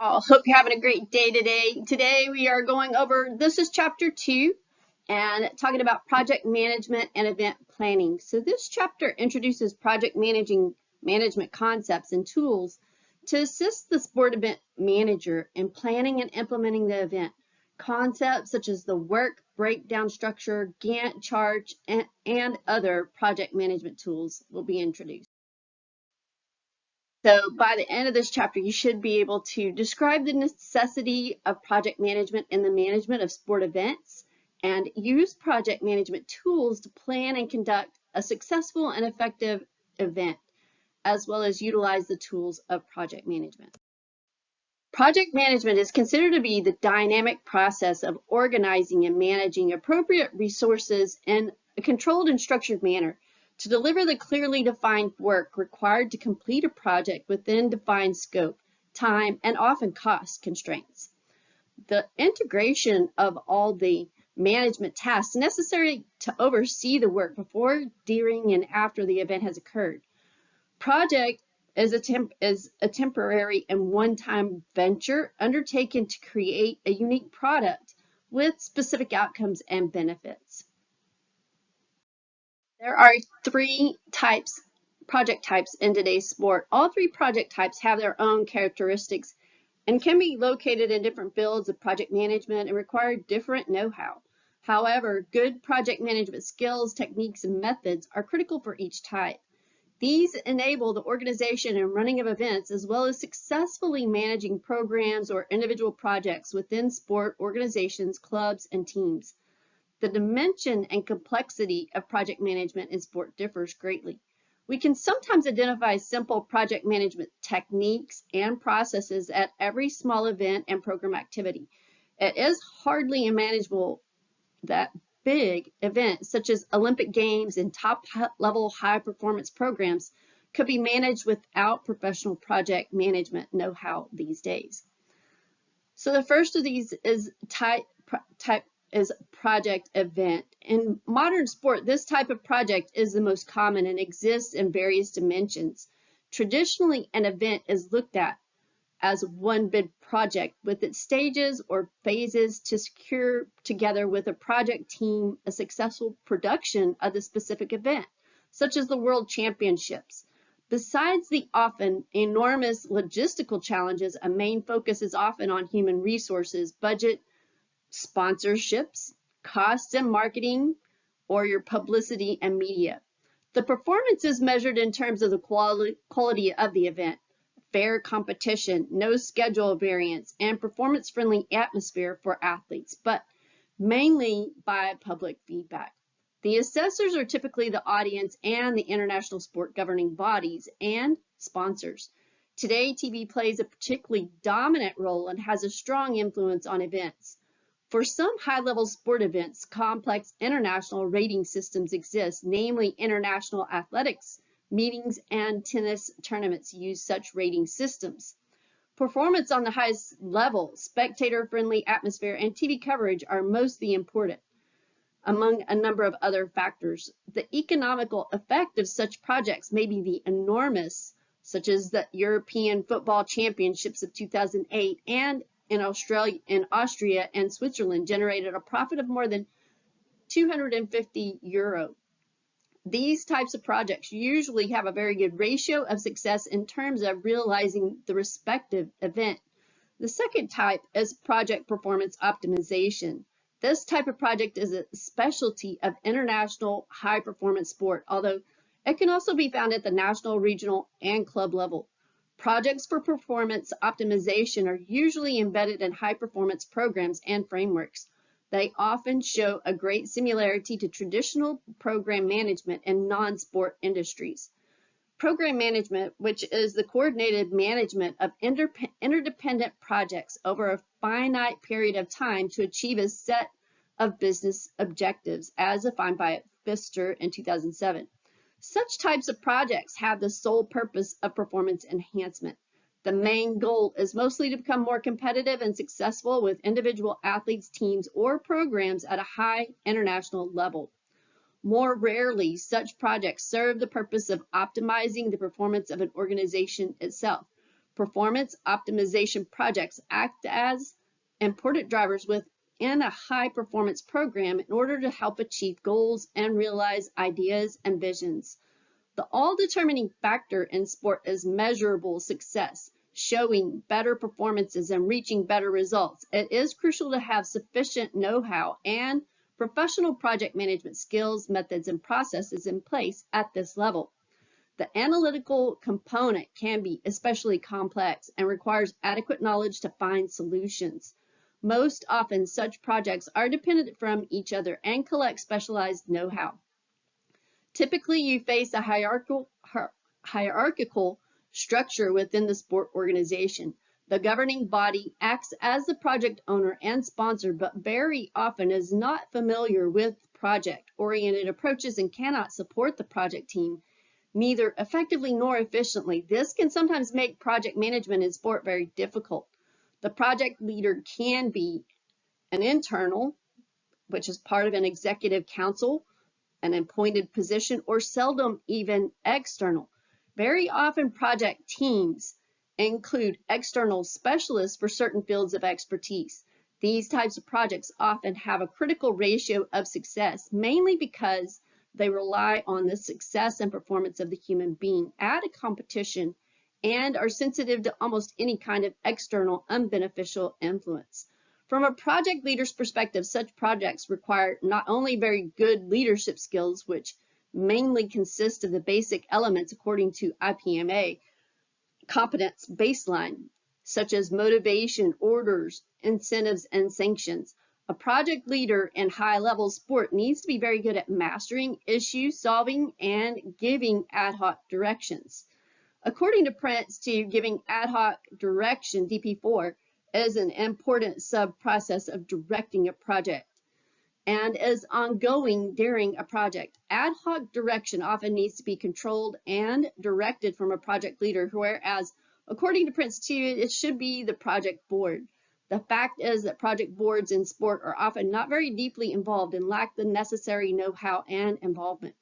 all. Hope you're having a great day today. Today we are going over, this is chapter 2 and talking about project management and event planning. So this chapter introduces project management concepts and tools to assist the sport event manager in planning and implementing the event. Concepts such as the work breakdown structure, Gantt chart, and other project management tools will be introduced. So by the end of this chapter, you should be able to describe the necessity of project management in the management of sport events and use project management tools to plan and conduct a successful and effective event, as well as utilize the tools of project management. Project management is considered to be the dynamic process of organizing and managing appropriate resources in a controlled and structured manner to deliver the clearly defined work required to complete a project within defined scope, time, and often cost constraints. The integration of all the management tasks necessary to oversee the work before, during, and after the event has occurred. Project is a temporary and one-time venture undertaken to create a unique product with specific outcomes and benefits. There are three project types in today's sport. All three project types have their own characteristics and can be located in different fields of project management and require different know-how. However, good project management skills, techniques, and methods are critical for each type. These enable the organization and running of events, as well as successfully managing programs or individual projects within sport organizations, clubs, and teams. The dimension and complexity of project management in sport differs greatly. We can sometimes identify simple project management techniques and processes at every small event and program activity. It is hardly manageable that big events such as Olympic Games and top-level high-performance programs could be managed without professional project management know-how these days. So the first of these is project event. In modern sport, this type of project is the most common and exists in various dimensions. Traditionally, an event is looked at as one big project with its stages or phases to secure together with a project team a successful production of the specific event, such as the World Championships. Besides the often enormous logistical challenges, a main focus is often on human resources, budget, sponsorships, costs and marketing, or your publicity and media. The performance is measured in terms of the quality of the event, fair competition, no schedule variance, and performance-friendly atmosphere for athletes, but mainly by public feedback. The assessors are typically the audience and the international sport governing bodies and sponsors. Today, TV plays a particularly dominant role and has a strong influence on events. For some high-level sport events, complex international rating systems exist, namely international athletics meetings and tennis tournaments use such rating systems. Performance on the highest level, spectator-friendly atmosphere, and TV coverage are mostly important, among a number of other factors. The economical effect of such projects may be enormous, such as the European Football Championships of 2008 and in Austria and Switzerland generated a profit of more than €250. These types of projects usually have a very good ratio of success in terms of realizing the respective event. The second type is project performance optimization. This type of project is a specialty of international high-performance sport, although it can also be found at the national, regional, and club level. Projects for performance optimization are usually embedded in high-performance programs and frameworks. They often show a great similarity to traditional program management in non-sport industries. Program management, which is the coordinated management of interdependent projects over a finite period of time to achieve a set of business objectives, as defined by Pfister in 2007. Such types of projects have the sole purpose of performance enhancement. The main goal is mostly to become more competitive and successful with individual athletes, teams, or programs at a high international level. More rarely, such projects serve the purpose of optimizing the performance of an organization itself. Performance optimization projects act as important drivers within a high-performance program in order to help achieve goals and realize ideas and visions. The all-determining factor in sport is measurable success, showing better performances and reaching better results. It is crucial to have sufficient know-how and professional project management skills, methods, and processes in place at this level. The analytical component can be especially complex and requires adequate knowledge to find solutions. Most often, such projects are dependent from each other and collect specialized know-how. Typically, you face a hierarchical structure within the sport organization. The governing body acts as the project owner and sponsor, but very often is not familiar with project-oriented approaches and cannot support the project team neither effectively nor efficiently. This can sometimes make project management in sport very difficult. The project leader can be an internal, which is part of an executive council, an appointed position, or seldom even external. Very often project teams include external specialists for certain fields of expertise. These types of projects often have a critical ratio of success, mainly because they rely on the success and performance of the human being at a competition and are sensitive to almost any kind of external unbeneficial influence. From a project leader's perspective, such projects require not only very good leadership skills, which mainly consist of the basic elements according to IPMA competence baseline, such as motivation, orders, incentives, and sanctions. A project leader in high-level sport needs to be very good at mastering, issue solving, and giving ad hoc directions. According to Prince, giving ad hoc direction, DP4, is an important sub-process of directing a project and is ongoing during a project. Ad hoc direction often needs to be controlled and directed from a project leader, whereas according to Prince 2, it should be the project board. The fact is that project boards in sport are often not very deeply involved and lack the necessary know-how and involvement.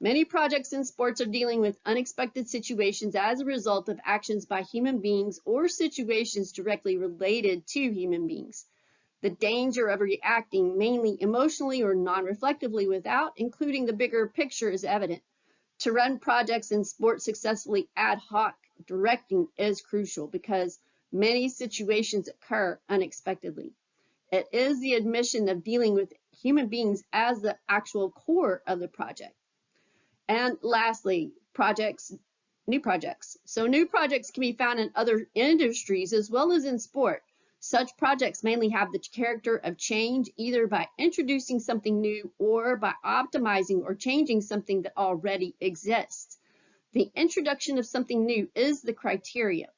Many projects in sports are dealing with unexpected situations as a result of actions by human beings or situations directly related to human beings. The danger of reacting mainly emotionally or non-reflectively without including the bigger picture is evident. To run projects in sports successfully, ad hoc directing is crucial because many situations occur unexpectedly. It is the admission of dealing with human beings as the actual core of the project. And lastly, new projects. So new projects can be found in other industries as well as in sport. Such projects mainly have the character of change, either by introducing something new or by optimizing or changing something that already exists. The introduction of something new is the criteria.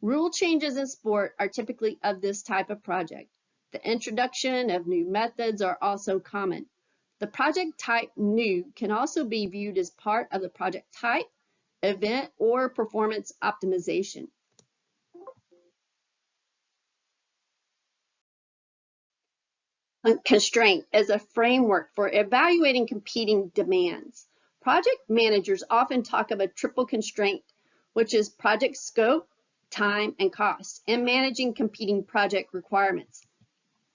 Rule changes in sport are typically of this type of project. The introduction of new methods are also common. The project type new can also be viewed as part of the project type, event, or performance optimization. Constraint is a framework for evaluating competing demands. Project managers often talk of a triple constraint, which is project scope, time, and cost, and managing competing project requirements.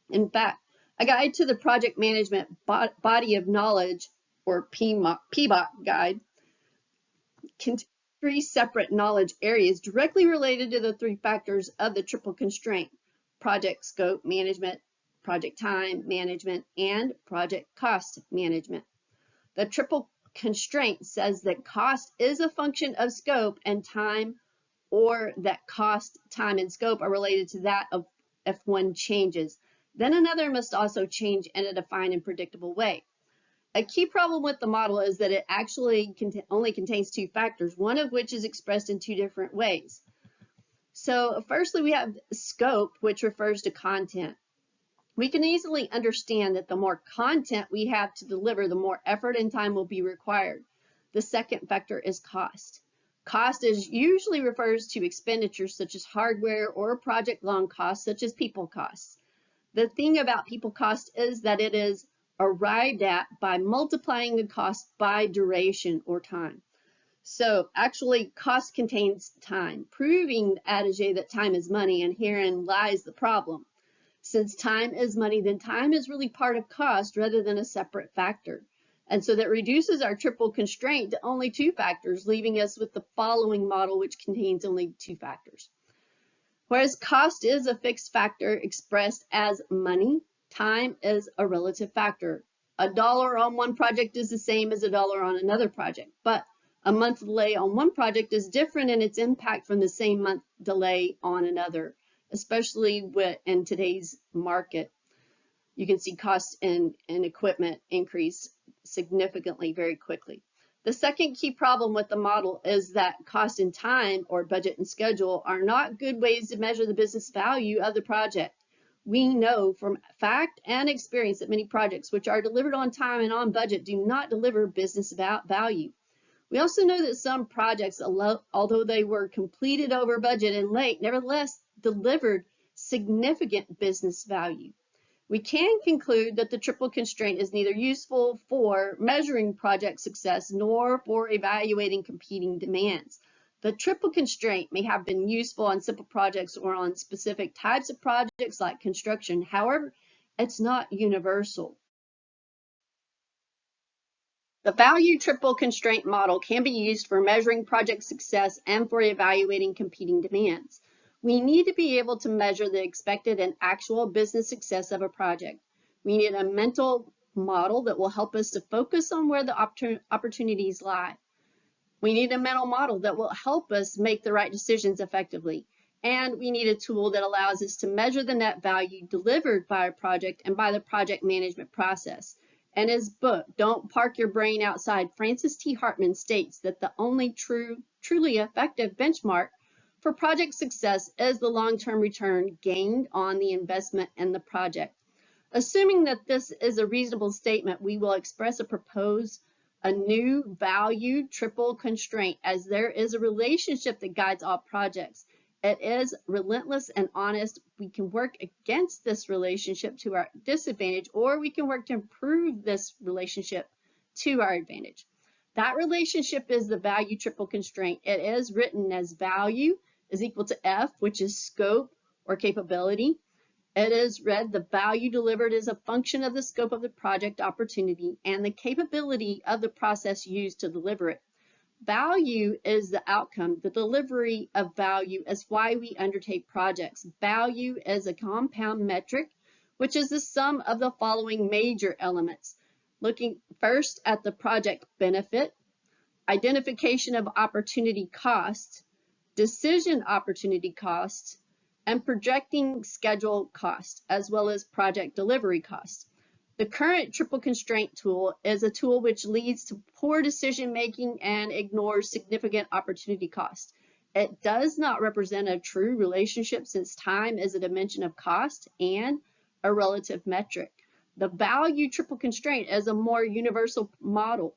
In fact, a guide to the project management body of knowledge, or PBOK guide, contains 3 separate knowledge areas directly related to the 3 factors of the triple constraint: project scope management, project time management, and project cost management. The triple constraint says that cost is a function of scope and time, or that cost, time, and scope are related to that of if one changes. Then another must also change in a defined and predictable way. A key problem with the model is that it actually only contains 2 factors, one of which is expressed in 2 different ways. So firstly, we have scope, which refers to content. We can easily understand that the more content we have to deliver, the more effort and time will be required. The second factor is cost. Cost usually refers to expenditures such as hardware or project-long costs such as people costs. The thing about people cost is that it is arrived at by multiplying the cost by duration or time. So actually cost contains time, proving the adage that time is money, and herein lies the problem. Since time is money, then time is really part of cost rather than a separate factor. And so that reduces our triple constraint to only two factors, leaving us with the following model, which contains only two factors. Whereas cost is a fixed factor expressed as money, time is a relative factor. $1 on one project is the same as $1 on another project, but a month delay on one project is different in its impact from the same month delay on another, especially in today's market. You can see cost and equipment increase significantly very quickly. The second key problem with the model is that cost and time, or budget and schedule, are not good ways to measure the business value of the project. We know from fact and experience that many projects which are delivered on time and on budget do not deliver business value. We also know that some projects, although they were completed over budget and late, nevertheless delivered significant business value. We can conclude that the triple constraint is neither useful for measuring project success nor for evaluating competing demands. The triple constraint may have been useful on simple projects or on specific types of projects like construction. However, it's not universal. The value triple constraint model can be used for measuring project success and for evaluating competing demands. We need to be able to measure the expected and actual business success of a project. We need a mental model that will help us to focus on where the opportunities lie. We need a mental model that will help us make the right decisions effectively. And we need a tool that allows us to measure the net value delivered by a project and by the project management process. In his book, Don't Park Your Brain Outside, Francis T. Hartman states that the only truly effective benchmark for project success is the long-term return gained on the investment in the project. Assuming that this is a reasonable statement, we will propose a new value triple constraint, as there is a relationship that guides all projects. It is relentless and honest. We can work against this relationship to our disadvantage, or we can work to improve this relationship to our advantage. That relationship is the value triple constraint. It is written as value is equal to F, which is scope or capability. It is read the value delivered is a function of the scope of the project opportunity and the capability of the process used to deliver it. Value is the outcome. The delivery of value is why we undertake projects. Value is a compound metric, which is the sum of the following major elements. Looking first at the project benefit, identification of opportunity cost, decision opportunity cost, and projecting schedule cost, as well as project delivery cost. The current triple constraint tool is a tool which leads to poor decision making and ignores significant opportunity cost. It does not represent a true relationship, since time is a dimension of cost and a relative metric. The value triple constraint is a more universal model.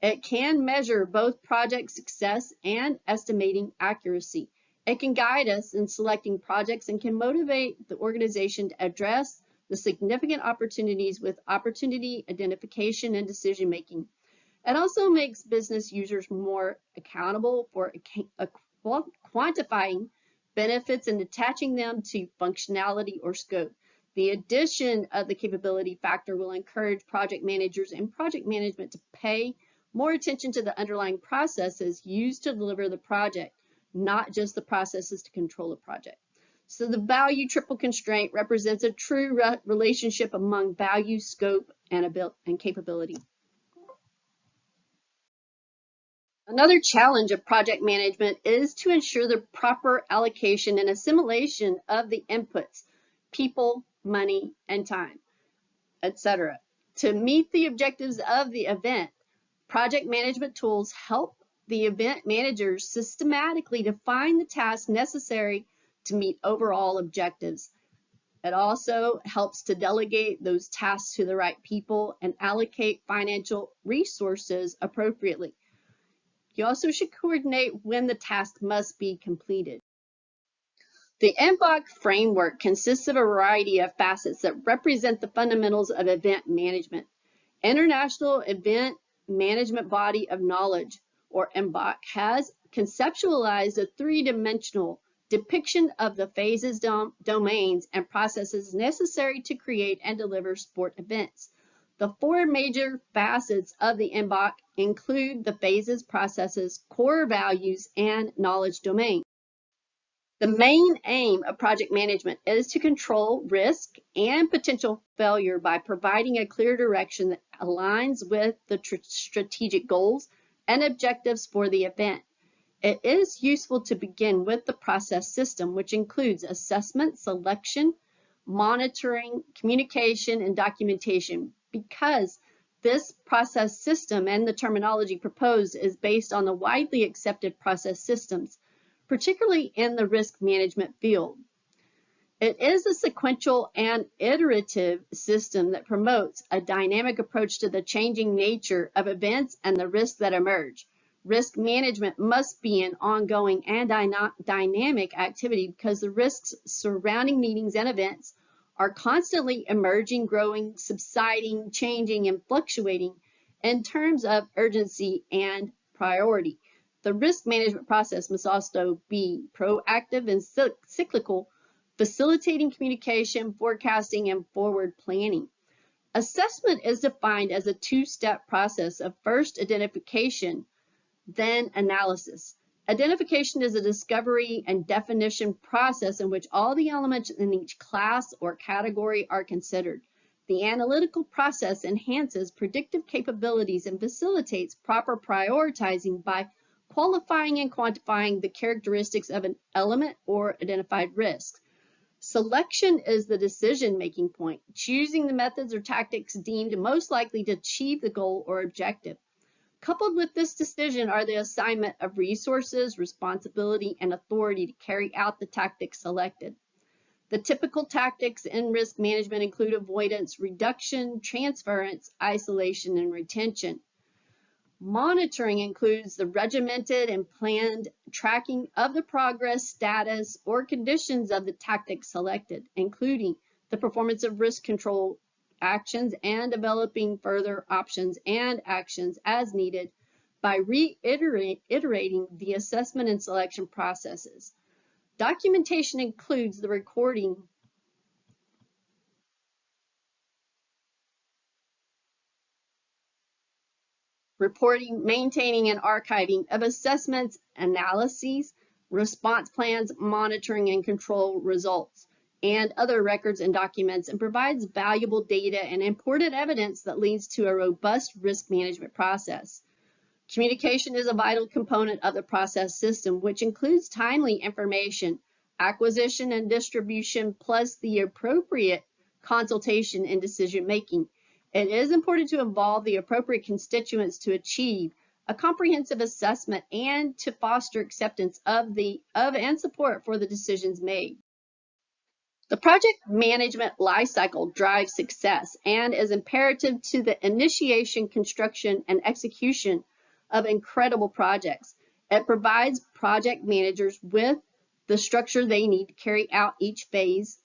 It can measure both project success and estimating accuracy. It can guide us in selecting projects and can motivate the organization to address the significant opportunities with opportunity identification and decision making. It also makes business users more accountable for quantifying benefits and attaching them to functionality or scope. The addition of the capability factor will encourage project managers and project management to pay more attention to the underlying processes used to deliver the project, not just the processes to control a project. So the value triple constraint represents a true relationship among value, scope, and capability. Another challenge of project management is to ensure the proper allocation and assimilation of the inputs, people, money, and time, etc. To meet the objectives of the event, project management tools help the event managers systematically define the tasks necessary to meet overall objectives. It also helps to delegate those tasks to the right people and allocate financial resources appropriately. You also should coordinate when the task must be completed. The NBOK framework consists of a variety of facets that represent the fundamentals of event management. International Event Management Body of Knowledge, or MBOK, has conceptualized a three-dimensional depiction of the phases, domains, and processes necessary to create and deliver sport events. The four major facets of the MBOK include the phases, processes, core values, and knowledge domain. The main aim of project management is to control risk and potential failure by providing a clear direction that aligns with the strategic goals and objectives for the event. It is useful to begin with the process system, which includes assessment, selection, monitoring, communication, and documentation, because this process system and the terminology proposed is based on the widely accepted process systems, particularly in the risk management field. It is a sequential and iterative system that promotes a dynamic approach to the changing nature of events and the risks that emerge. Risk management must be an ongoing and dynamic activity because the risks surrounding meetings and events are constantly emerging, growing, subsiding, changing, and fluctuating in terms of urgency and priority. The risk management process must also be proactive and cyclical, facilitating communication, forecasting, and forward planning. Assessment is defined as a two-step process of first identification, then analysis. Identification is a discovery and definition process in which all the elements in each class or category are considered. The analytical process enhances predictive capabilities and facilitates proper prioritizing by qualifying and quantifying the characteristics of an element or identified risk. Selection is the decision-making point, choosing the methods or tactics deemed most likely to achieve the goal or objective. Coupled with this decision are the assignment of resources, responsibility, and authority to carry out the tactics selected. The typical tactics in risk management include avoidance, reduction, transference, isolation, and retention. Monitoring includes the regimented and planned tracking of the progress, status, or conditions of the tactics selected, including the performance of risk control actions and developing further options and actions as needed by reiterating the assessment and selection processes. Documentation includes the recording reporting, maintaining, and archiving of assessments, analyses, response plans, monitoring and control results, and other records and documents, and provides valuable data and important evidence that leads to a robust risk management process. Communication is a vital component of the process system, which includes timely information, acquisition and distribution, plus the appropriate consultation and decision making. It is important to involve the appropriate constituents to achieve a comprehensive assessment and to foster acceptance of and support for the decisions made. The project management lifecycle drives success and is imperative to the initiation, construction, and execution of incredible projects. It provides project managers with the structure they need to carry out each phase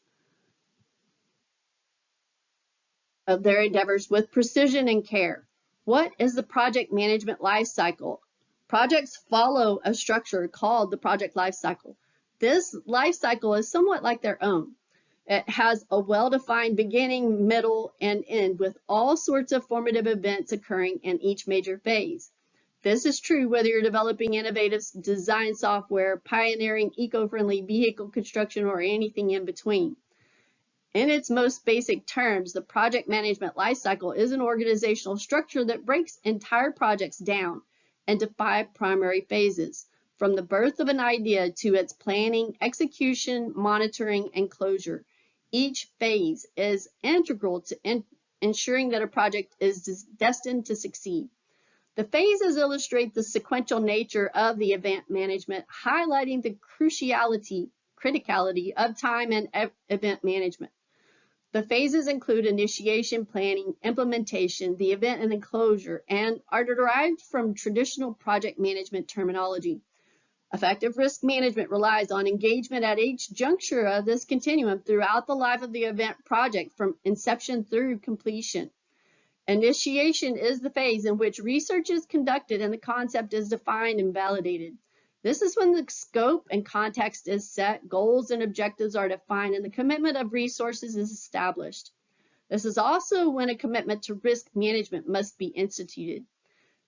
of their endeavors with precision and care. What is the project management life cycle? Projects follow a structure called the project life cycle. This life cycle is somewhat like their own. It has a well-defined beginning, middle, and end with all sorts of formative events occurring in each major phase. This is true whether you're developing innovative design software, pioneering eco-friendly vehicle construction, or anything in between. In its most basic terms, the project management lifecycle is an organizational structure that breaks entire projects down into 5 primary phases, from the birth of an idea to its planning, execution, monitoring, and closure. Each phase is integral to ensuring that a project is destined to succeed. The phases illustrate the sequential nature of the event management, highlighting the criticality of time and event management. The phases include initiation, planning, implementation, the event, and then closure, and are derived from traditional project management terminology. Effective risk management relies on engagement at each juncture of this continuum throughout the life of the event project from inception through completion. Initiation is the phase in which research is conducted and the concept is defined and validated. This is when the scope and context is set, goals and objectives are defined, and the commitment of resources is established. This is also when a commitment to risk management must be instituted.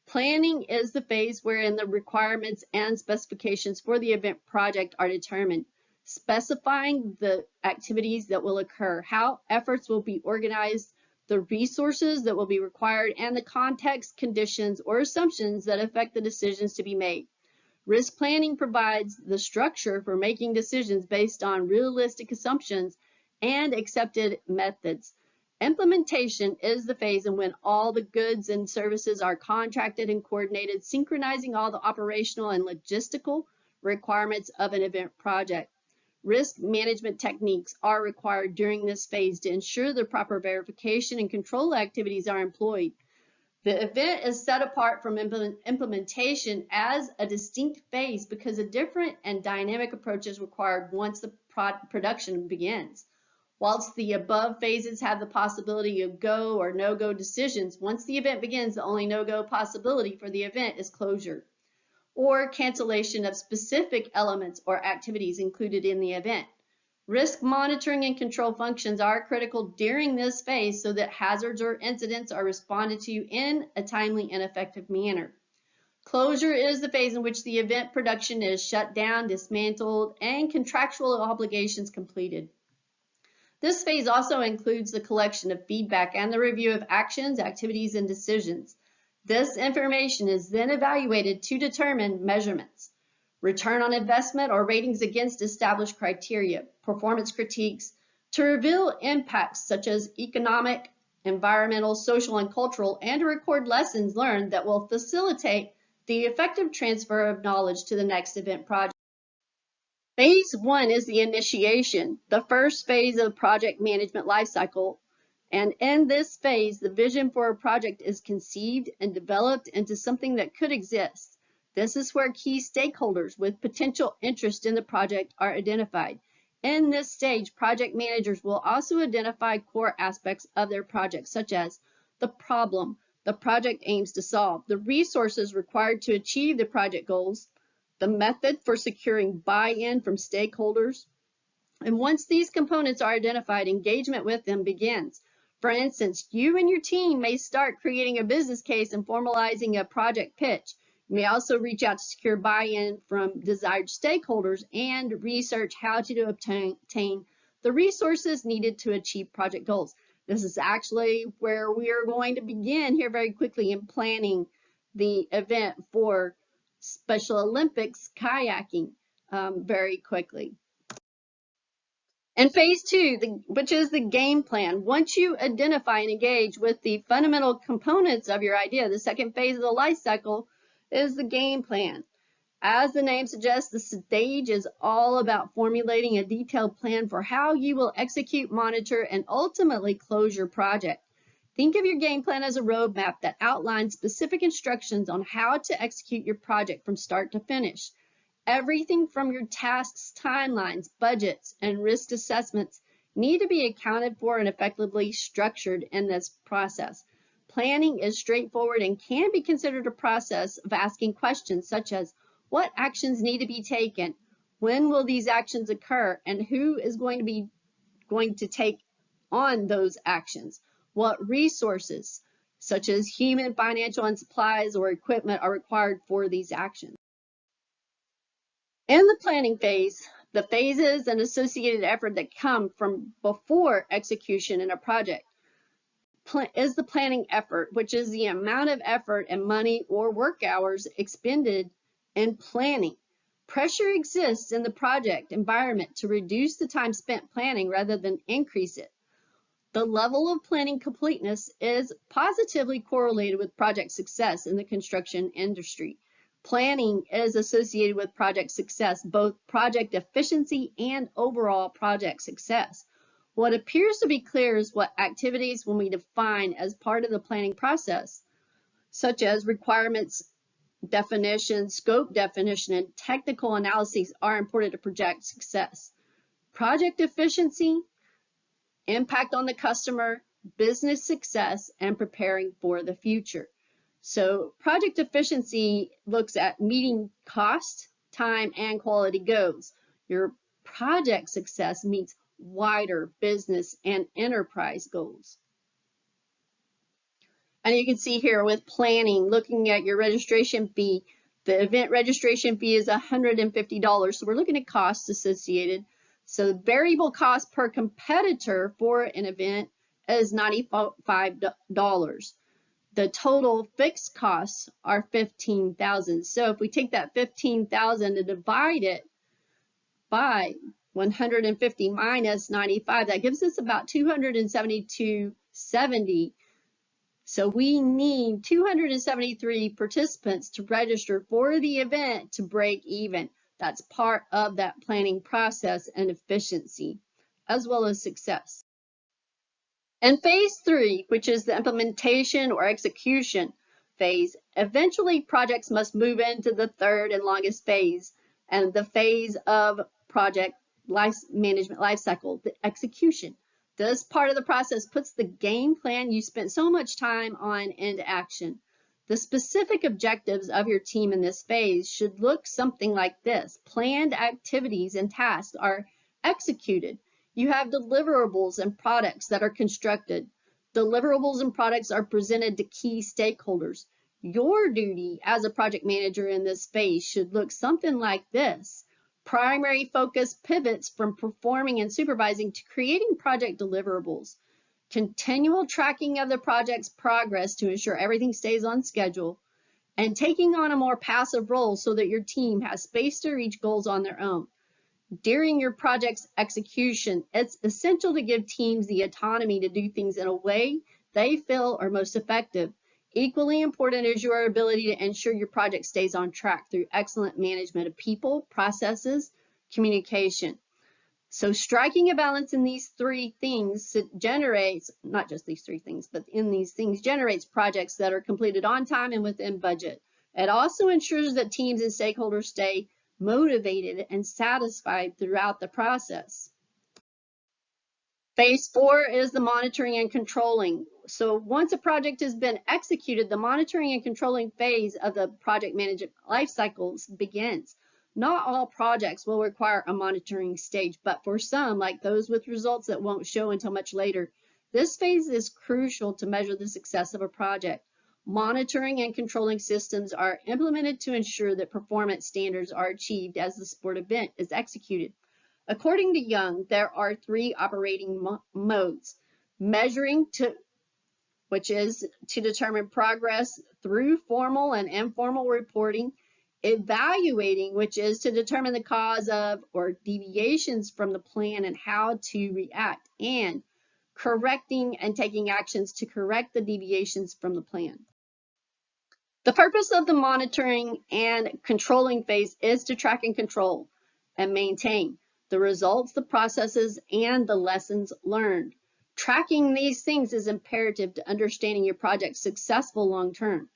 Planning is the phase wherein the requirements and specifications for the event project are determined, specifying the activities that will occur, how efforts will be organized, the resources that will be required, and the context, conditions, or assumptions that affect the decisions to be made. Risk planning provides the structure for making decisions based on realistic assumptions and accepted methods. Implementation is the phase in when all the goods and services are contracted and coordinated, synchronizing all the operational and logistical requirements of an event project. Risk management techniques are required during this phase to ensure the proper verification and control activities are employed. The event is set apart from implementation as a distinct phase because a different and dynamic approach is required once the production begins. Whilst the above phases have the possibility of go or no-go decisions, once the event begins, the only no-go possibility for the event is closure or cancellation of specific elements or activities included in the event. Risk monitoring and control functions are critical during this phase so that hazards or incidents are responded to in a timely and effective manner. Closure is the phase in which the event production is shut down, dismantled, and contractual obligations completed. This phase also includes the collection of feedback and the review of actions, activities, and decisions. This information is then evaluated to determine measurements, return on investment or ratings against established criteria, performance critiques, to reveal impacts such as economic, environmental, social, and cultural, and to record lessons learned that will facilitate the effective transfer of knowledge to the next event project. Phase 1 is the initiation, the first phase of the project management lifecycle. And in this phase, the vision for a project is conceived and developed into something that could exist. This is where key stakeholders with potential interest in the project are identified. In this stage, project managers will also identify core aspects of their project, such as the problem the project aims to solve, the resources required to achieve the project goals, the method for securing buy-in from stakeholders. And once these components are identified, engagement with them begins. For instance, you and your team may start creating a business case and formalizing a project pitch. You may also reach out to secure buy-in from desired stakeholders and research how to obtain the resources needed to achieve project goals. This is actually where we are going to begin here very quickly in planning the event for Special Olympics kayaking very quickly. And phase 2, which is the game plan. Once you identify and engage with the fundamental components of your idea, the second phase of the life cycle is the game plan. As the name suggests, the stage is all about formulating a detailed plan for how you will execute, monitor, and ultimately close your project. Think of your game plan as a roadmap that outlines specific instructions on how to execute your project from start to finish. Everything from your tasks, timelines, budgets, and risk assessments need to be accounted for and effectively structured in this process. Planning is straightforward and can be considered a process of asking questions such as, what actions need to be taken? When will these actions occur? And who is going to take on those actions? What resources, such as human, financial, and supplies or equipment, are required for these actions? In the planning phase, the phases and associated effort that come from before execution in a project is the planning effort, which is the amount of effort and money or work hours expended in planning. Pressure exists in the project environment to reduce the time spent planning rather than increase it. The level of planning completeness is positively correlated with project success in the construction industry. Planning is associated with project success, both project efficiency and overall project success. What appears to be clear is what activities will we define as part of the planning process, such as requirements definition, scope definition, and technical analyses are important to project success. Project efficiency, impact on the customer, business success, and preparing for the future. So project efficiency looks at meeting cost, time, and quality goals. Your project success meets wider business and enterprise goals. And you can see here with planning, looking at your registration fee, the event registration fee is $150. So we're looking at costs associated. So variable cost per competitor for an event is $95. The total fixed costs are $15,000. So if we take that $15,000 and divide it by 150 minus 95, that gives us about $272.70. So we need 273 participants to register for the event to break even. That's part of that planning process and efficiency, as well as success. And phase 3, which is the implementation or execution phase, eventually projects must move into the third and longest phase, and the phase of project management lifecycle, the execution. This part of the process puts the game plan you spent so much time on into action. The specific objectives of your team in this phase should look something like this. Planned activities and tasks are executed. You have deliverables and products that are constructed. Deliverables and products are presented to key stakeholders. Your duty as a project manager in this phase should look something like this. Primary focus pivots from performing and supervising to creating project deliverables. Continual tracking of the project's progress to ensure everything stays on schedule, and taking on a more passive role so that your team has space to reach goals on their own. During your project's execution, it's essential to give teams the autonomy to do things in a way they feel are most effective. Equally important is your ability to ensure your project stays on track through excellent management of people, processes, communication. So striking a balance in these three things generates, not just these three things, but in these things generates projects that are completed on time and within budget. It also ensures that teams and stakeholders stay motivated and satisfied throughout the process. Phase 4 is the monitoring and controlling. So once a project has been executed, the monitoring and controlling phase of the project management life cycles begins. Not all projects will require a monitoring stage, but for some, like those with results that won't show until much later, this phase is crucial to measure the success of a project. Monitoring and controlling systems are implemented to ensure that performance standards are achieved as the sport event is executed. According to Young, there are 3 operating modes. Measuring, which is to determine progress through formal and informal reporting. Evaluating, which is to determine the cause of or deviations from the plan and how to react. And correcting and taking actions to correct the deviations from the plan. The purpose of the monitoring and controlling phase is to track and control and maintain the results, the processes, and the lessons learned. Tracking these things is imperative to understanding your project's successful long term.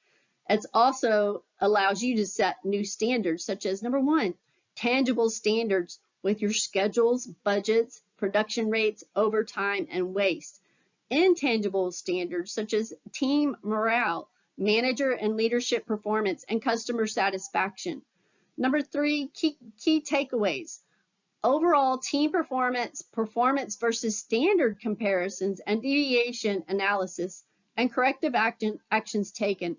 It also allows you to set new standards, such as number 1, tangible standards with your schedules, budgets, production rates, overtime, and waste. Intangible standards, such as team morale, manager and leadership performance, and customer satisfaction. Number 3, key takeaways. Overall team performance, performance versus standard comparisons, and deviation analysis, and corrective actions taken.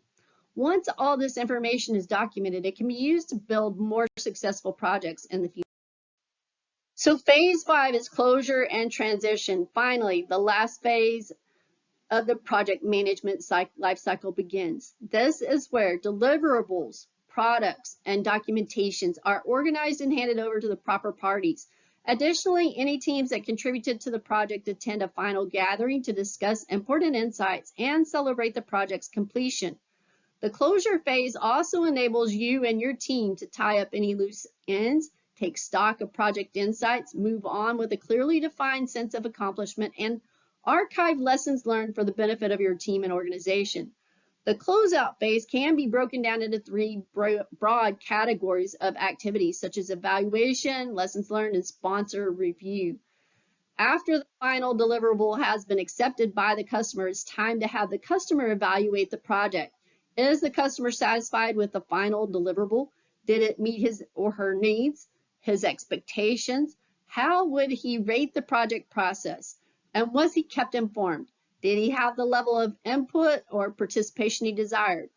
Once all this information is documented, it can be used to build more successful projects in the future. So phase 5 is closure and transition. Finally, the last phase of the project management life cycle begins. This is where deliverables, products, and documentations are organized and handed over to the proper parties. Additionally, any teams that contributed to the project attend a final gathering to discuss important insights and celebrate the project's completion. The closure phase also enables you and your team to tie up any loose ends, take stock of project insights, move on with a clearly defined sense of accomplishment, and archive lessons learned for the benefit of your team and organization. The closeout phase can be broken down into 3 broad categories of activities, such as evaluation, lessons learned, and sponsor review. After the final deliverable has been accepted by the customer, it's time to have the customer evaluate the project. Is the customer satisfied with the final deliverable? Did it meet his or her needs, his expectations? How would he rate the project process? And was he kept informed? Did he have the level of input or participation he desired?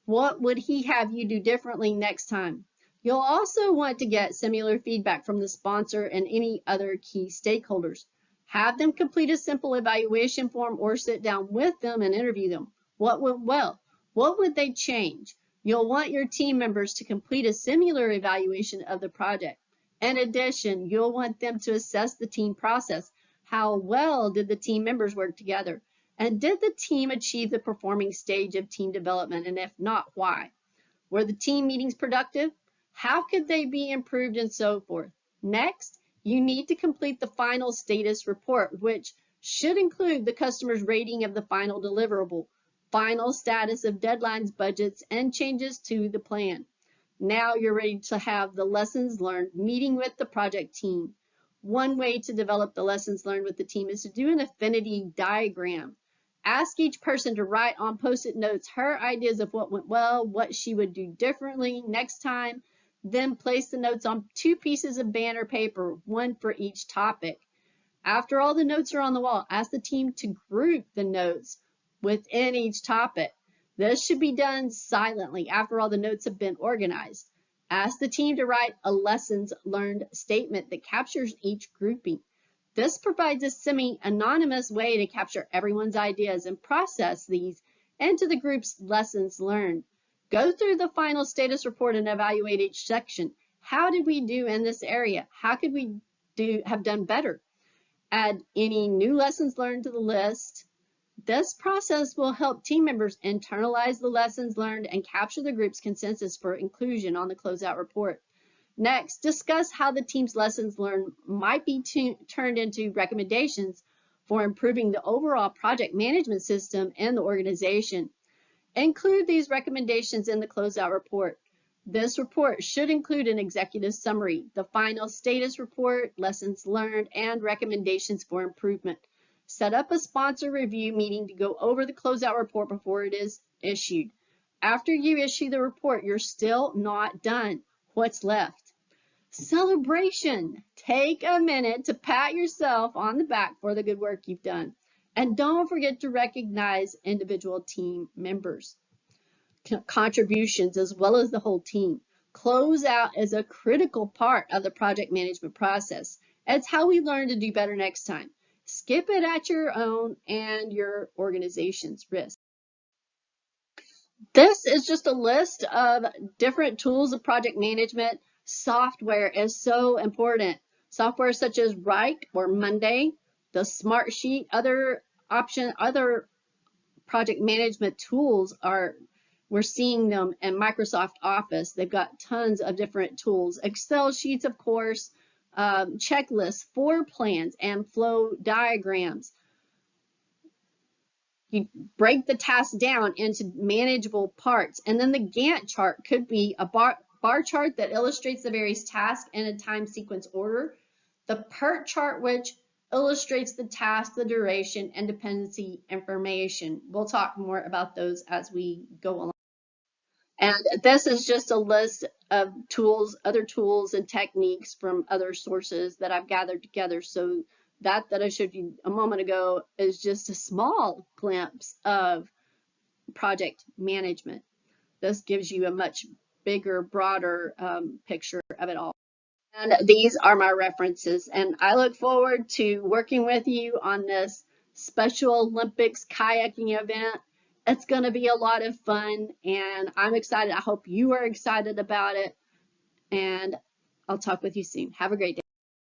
What would he have you do differently next time? You'll also want to get similar feedback from the sponsor and any other key stakeholders. Have them complete a simple evaluation form or sit down with them and interview them. What went well? What would they change? You'll want your team members to complete a similar evaluation of the project. In addition, you'll want them to assess the team process. How well did the team members work together? And did the team achieve the performing stage of team development? And if not, why? Were the team meetings productive? How could they be improved and so forth? Next, you need to complete the final status report, which should include the customer's rating of the final deliverable, final status of deadlines, budgets, and changes to the plan. Now you're ready to have the lessons learned meeting with the project team. One way to develop the lessons learned with the team is to do an affinity diagram. Ask each person to write on Post-it notes her ideas of what went well, what she would do differently next time, then place the notes on 2 pieces of banner paper, one for each topic. After all the notes are on the wall, ask the team to group the notes within each topic. This should be done silently after all the notes have been organized. Ask the team to write a lessons learned statement that captures each grouping. This provides a semi-anonymous way to capture everyone's ideas and process these into the group's lessons learned. Go through the final status report and evaluate each section. How did we do in this area? How could we have done better? Add any new lessons learned to the list. This process will help team members internalize the lessons learned and capture the group's consensus for inclusion on the closeout report. Next, discuss how the team's lessons learned might be turned into recommendations for improving the overall project management system and the organization. Include these recommendations in the closeout report. This report should include an executive summary, the final status report, lessons learned, and recommendations for improvement. Set up a sponsor review meeting to go over the closeout report before it is issued. After you issue the report, you're still not done. What's left? Celebration. Take a minute to pat yourself on the back for the good work you've done. And don't forget to recognize individual team members' contributions as well as the whole team. Closeout is a critical part of the project management process. It's how we learn to do better next time. Skip it at your own and your organization's risk. This is just a list of different tools of project management. Software is so important. Software such as Write or Monday, the Smartsheet, other project management tools we're seeing them in Microsoft Office. They've got tons of different tools. Excel sheets, of course, checklists, floor plans, and flow diagrams. You break the task down into manageable parts. And then the Gantt chart could be a bar chart that illustrates the various tasks in a time sequence order. The PERT chart, which illustrates the task, the duration, and dependency information. We'll talk more about those as we go along. And this is just a list of tools, other tools and techniques from other sources that I've gathered together. So that I showed you a moment ago is just a small glimpse of project management. This gives you a much bigger, broader picture of it all. And these are my references. And I look forward to working with you on this Special Olympics kayaking event. It's going to be a lot of fun, and I'm excited. I hope you are excited about it. And I'll talk with you soon. Have a great day.